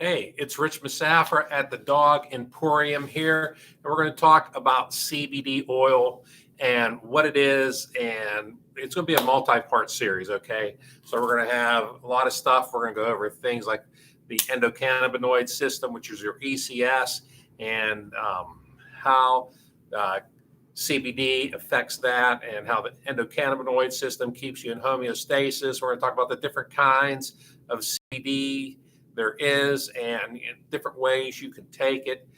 Hey, it's Rich Musafir at the Dog Emporium here, and we're going to talk about CBD oil and what it is, and it's going to be a multi-part series, okay? So we're going to have a lot of stuff. We're going to go over things like the endocannabinoid system, which is your ECS, and how CBD affects that, and how the endocannabinoid system keeps you in homeostasis. We're going to talk about the different kinds of CBD there is and different ways you can take it.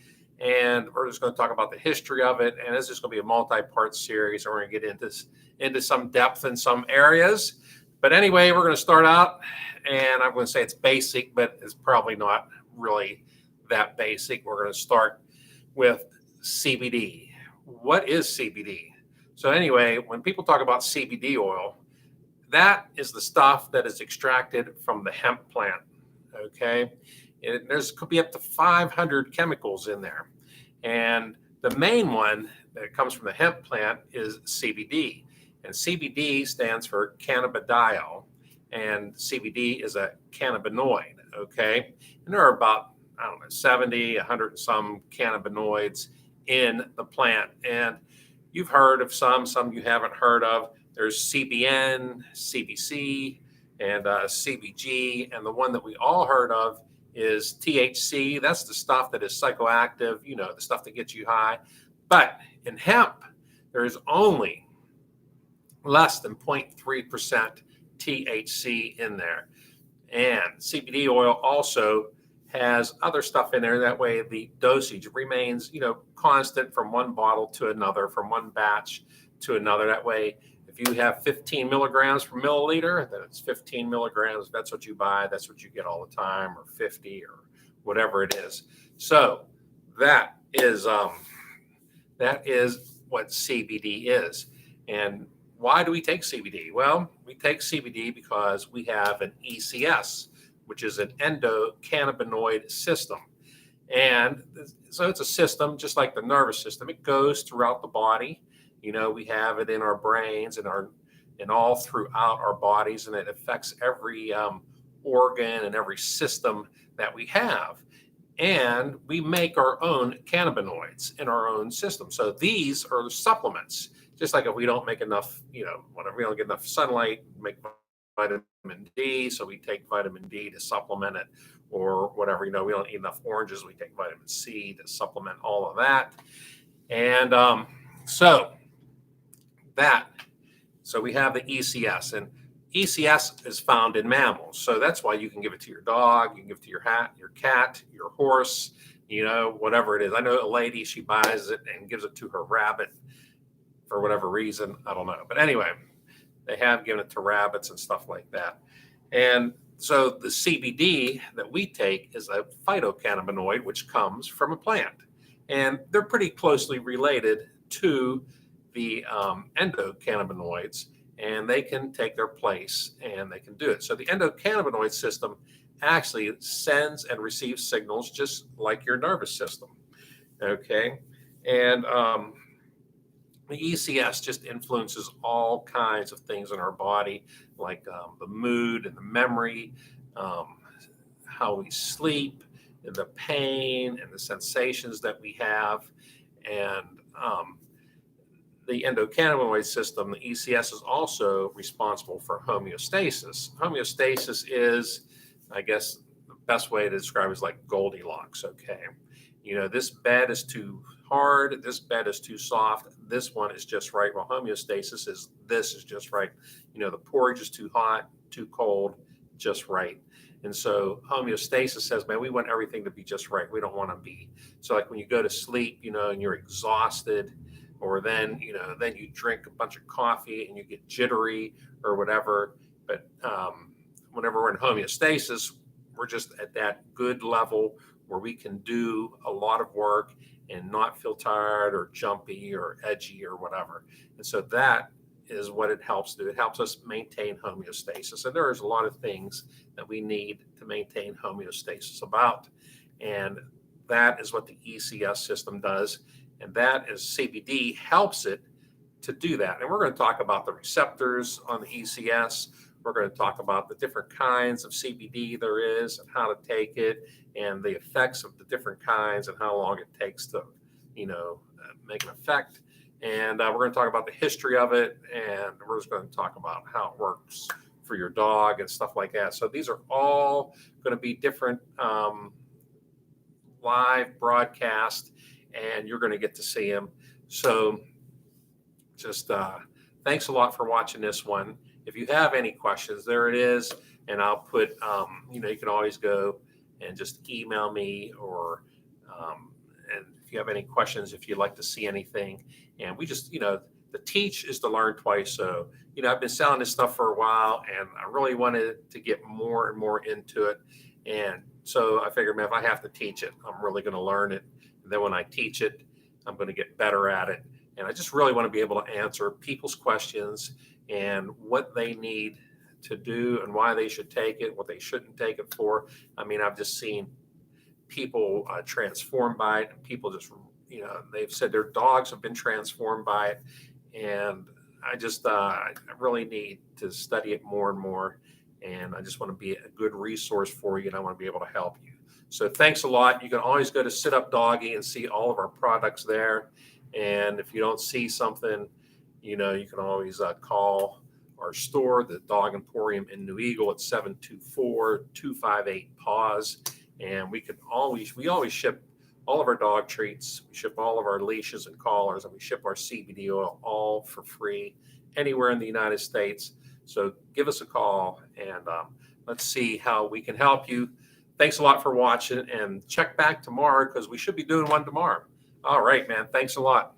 And we're just going to talk about the history of it. And this is going to be a multi-part series. And we're going to get into some depth in some areas. But anyway, we're going to start out, and I'm going to say it's basic, but it's probably not really that basic. We're going to start with CBD. What is CBD? So anyway, when people talk about CBD oil, that is the stuff that is extracted from the hemp plant. Okay, there's could be up to 500 chemicals in there, and the main one that comes from the hemp plant is CBD, and CBD stands for cannabidiol, and CBD is a cannabinoid. Okay, and there are about 70, 100 and some cannabinoids in the plant, and you've heard of some you haven't heard of. There's CBN, CBC, and CBG, and the one that we all heard of is THC. That's the stuff that is psychoactive, the stuff that gets you high. But in hemp, there's only less than 0.3% THC in there. And CBD oil also has other stuff in there. That way the dosage remains, constant from one bottle to another, from one batch to another. That way, if you have 15 milligrams per milliliter, then it's 15 milligrams. That's what you buy. That's what you get all the time, or 50 or whatever it is. So that is what CBD is. And why do we take CBD? Well, we take CBD because we have an ECS, which is an endocannabinoid system. And so it's a system just like the nervous system. It goes throughout the body. We have it in our brains and all throughout our bodies, and it affects every organ and every system that we have. And we make our own cannabinoids in our own system. So these are supplements. Just like if we don't make enough, whenever we don't get enough sunlight, make vitamin D, so we take vitamin D to supplement it, or whatever. We don't eat enough oranges, we take vitamin C to supplement all of that. And So we have the ECS, and ECS is found in mammals. So that's why you can give it to your dog, you can give it to your cat, your horse, whatever it is. I know a lady, she buys it and gives it to her rabbit for whatever reason. I don't know. But anyway, they have given it to rabbits and stuff like that. And so the CBD that we take is a phytocannabinoid, which comes from a plant. And they're pretty closely related to the endocannabinoids, and they can take their place and they can do it. So the endocannabinoid system actually sends and receives signals just like your nervous system. Okay. And the ECS just influences all kinds of things in our body, like the mood and the memory, how we sleep, and the pain and the sensations that we have. And the endocannabinoid system, the ECS, is also responsible for homeostasis. Homeostasis is, I guess, the best way to describe it is like Goldilocks, okay? This bed is too hard, this bed is too soft, this one is just right. Well, homeostasis is this is just right. The porridge is too hot, too cold, just right. And so homeostasis says, man, we want everything to be just right. We don't want to be. So like when you go to sleep, and you're exhausted, or then you drink a bunch of coffee and you get jittery or whatever. But whenever we're in homeostasis, we're just at that good level where we can do a lot of work and not feel tired or jumpy or edgy or whatever. And so that is what it helps do. It helps us maintain homeostasis. And there's a lot of things that we need to maintain homeostasis about. And that is what the ECS system does. And that is CBD helps it to do that. And we're going to talk about the receptors on the ECS. We're going to talk about the different kinds of CBD there is and how to take it and the effects of the different kinds and how long it takes to, make an effect. And we're going to talk about the history of it, and we're just going to talk about how it works for your dog and stuff like that. So these are all going to be different live broadcast, and you're going to get to see them. So just thanks a lot for watching this one. If you have any questions, there it is. And I'll put, you can always go and just email me or, and if you have any questions, if you'd like to see anything. And we just, the teach is to learn twice. So, I've been selling this stuff for a while, and I really wanted to get more and more into it. And so I figured, man, if I have to teach it, I'm really going to learn it. And then when I teach it, I'm going to get better at it. And I just really want to be able to answer people's questions and what they need to do and why they should take it, what they shouldn't take it for. I mean, I've just seen people transformed by it, and people just, they've said their dogs have been transformed by it. And I just, I really need to study it more and more. And I just want to be a good resource for you, and I want to be able to help you. So thanks a lot. You can always go to Sit Up Doggy and see all of our products there. And if you don't see something, you can always call our store, the Dog Emporium in New Eagle at 724-258-PAWS. And we always ship all of our dog treats. We ship all of our leashes and collars, and we ship our CBD oil all for free anywhere in the United States. So give us a call, and let's see how we can help you. Thanks a lot for watching, and check back tomorrow because we should be doing one tomorrow. All right, man. Thanks a lot.